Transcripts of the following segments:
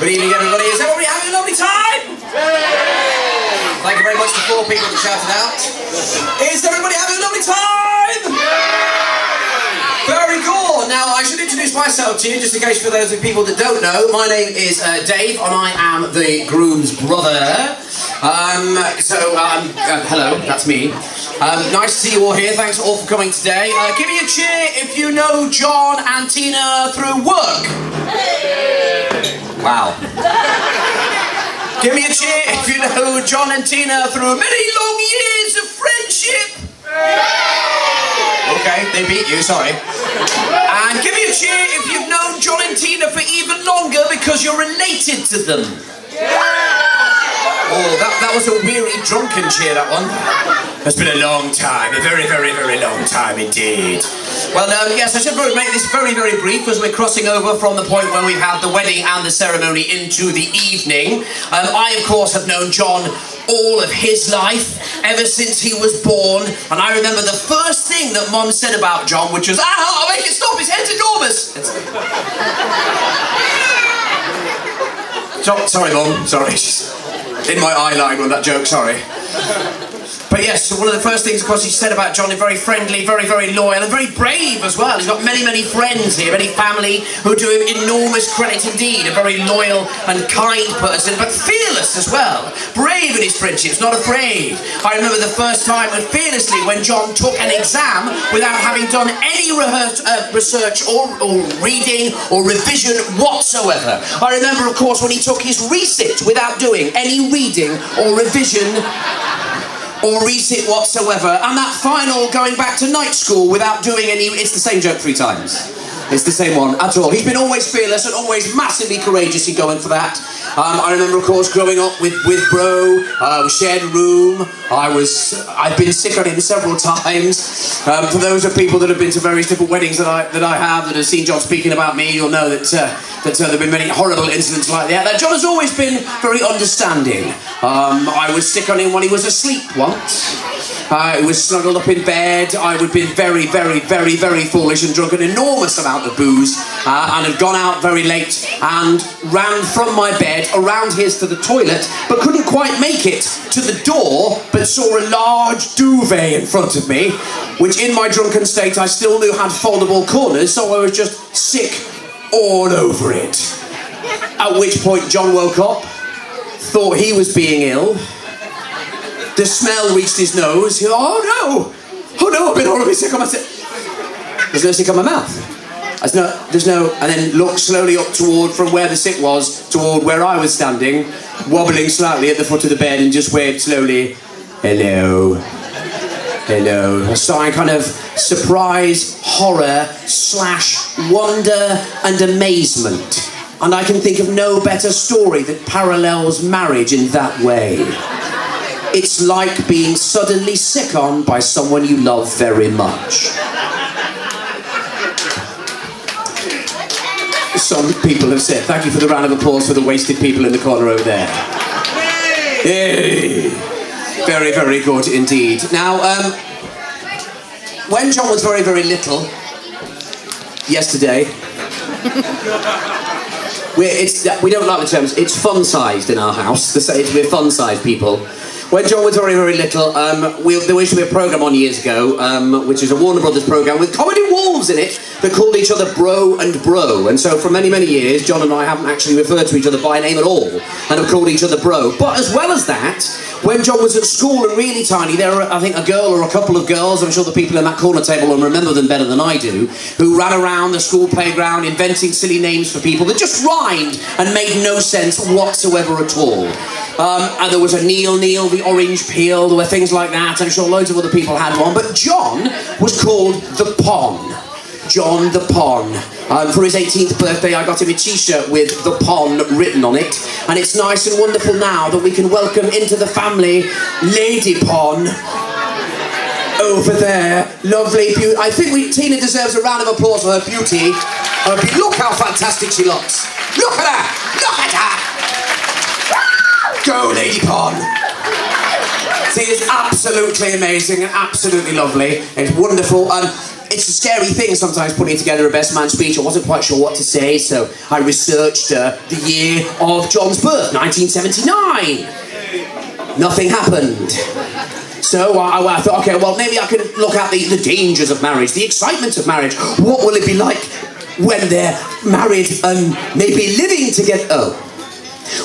Good evening, everybody. Is everybody having a lovely time? Yay! Thank you very much to 4 people that shouted out. Is everybody having a lovely time? Yay! Very good. Now, I should introduce myself to you, just in case for those of people that don't know. My name is Dave, and I am the groom's brother. Hello, that's me. Nice to see you all here. Thanks all for coming today. Give me a cheer if you know John and Tina through work. Wow. Give me a cheer if you know John and Tina through many long years of friendship. Okay, they beat you, sorry. And give me a cheer if you've known John and Tina for even longer because you're related to them. Oh, that was a weary, drunken cheer, that one. It's been a long time, a very, very, very long time indeed. Well, yes, I should make this very, very brief as we're crossing over from the point where we've had the wedding and the ceremony into the evening. I, of course, have known John all of his life, ever since he was born, and I remember the first thing that Mum said about John, which was, I'll make it stop, his head's enormous. Sorry, Mum, sorry. In my eye line with that joke, sorry. But yes, one of the first things, of course, he said about John is very friendly, very, very loyal, and very brave as well. He's got many, many friends here, many family who do him enormous credit indeed. A very loyal and kind person, but fearless as well. Brave in his friendships, not afraid. I remember the first time fearlessly when John took an exam without having done any research or reading or revision whatsoever. I remember, of course, when he took his resit without doing any reading or revision or resit whatsoever, and that final going back to night school without doing any... It's the same joke 3 times. It's the same one at all. He's been always fearless and always massively courageous in going for that. I remember, of course, growing up with Bro. We shared a room. I've been sick on him several times. For those of people that have been to various different weddings that I have seen John speaking about me, you'll know that there have been many horrible incidents like that. John has always been very understanding. I was sick on him when he was asleep once. He was snuggled up in bed. I would have been very, very, very, very foolish and drunk an enormous amount of booze and had gone out very late and ran from my bed around his to the toilet, but couldn't quite make it to the door, but saw a large duvet in front of me, which in my drunken state I still knew had foldable corners, so I was just sick all over it. At which point John woke up, thought he was being ill. The smell reached his nose. He thought, oh no, I've been horribly sick on my There's no sick on my mouth. There's no, and then looked slowly up from where the sick was, toward where I was standing, wobbling slightly at the foot of the bed, and just waved slowly, hello. A sign kind of surprise, horror, / wonder and amazement. And I can think of no better story that parallels marriage in that way. It's like being suddenly sick on by someone you love very much. Some people have said, thank you for the round of applause for the wasted people in the corner over there. Hey. Very, very good indeed. Now, when John was very, very little, yesterday, we don't like the terms, it's fun-sized in our house. We're fun-sized people. When John was very, very little, there used to be a programme on years ago, which is a Warner Brothers programme with comedy wolves in it that called each other Bro and Bro. And so for many, many years, John and I haven't actually referred to each other by name at all and have called each other Bro. But as well as that, when John was at school and really tiny, there were, I think, a girl or a couple of girls, I'm sure the people in that corner table will remember them better than I do, who ran around the school playground inventing silly names for people that just rhymed and made no sense whatsoever at all. And there was a Neil, the orange peel, there were things like that. I'm sure loads of other people had one, but John was called the Pon. John the Pon. For his 18th birthday, I got him a t-shirt with the Pon written on it, and it's nice and wonderful now that we can welcome into the family Lady Pon. Over there, lovely, I think Tina deserves a round of applause for her beauty. Look how fantastic she looks. Look at her! Look at her! Go, Lady Pon! She is absolutely amazing and absolutely lovely. It's wonderful. it's a scary thing sometimes putting together a best man speech. I wasn't quite sure what to say, so I researched the year of John's birth, 1979. Nothing happened. So I thought, okay, well, maybe I can look at the dangers of marriage, the excitement of marriage. What will it be like when they're married and maybe living together? Oh.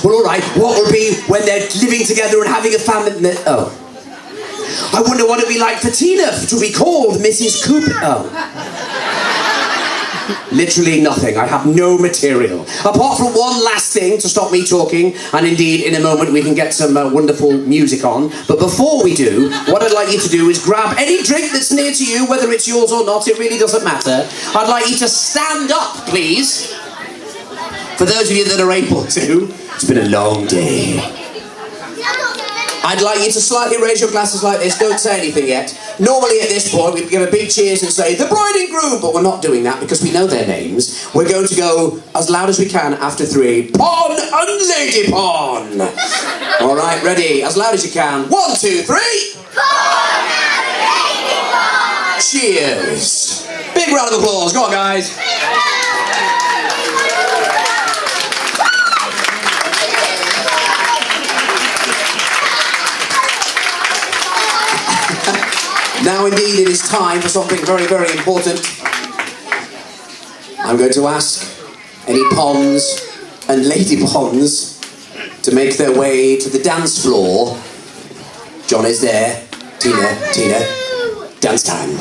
Well, all right, what will be when they're living together and having a family? Oh. I wonder what it'd be like for Tina to be called Mrs. Cooper. Oh. Literally nothing. I have no material. Apart from one last thing to stop me talking, and indeed in a moment we can get some wonderful music on. But before we do, what I'd like you to do is grab any drink that's near to you, whether it's yours or not, it really doesn't matter. I'd like you to stand up, please. For those of you that are able to, it's been a long day. I'd like you to slightly raise your glasses like this, don't say anything yet. Normally at this point we'd give a big cheers and say, the bride and groom, but we're not doing that because we know their names. We're going to go as loud as we can after 3. Pon and Lady Pon! Alright, ready, as loud as you can. 1, 2, 3! Pon and Lady Pon! Cheers! Big round of applause, go on guys! Now indeed it is time for something very, very important. I'm going to ask any Pons and Lady Pons to make their way to the dance floor. John is there. Tina, dance time.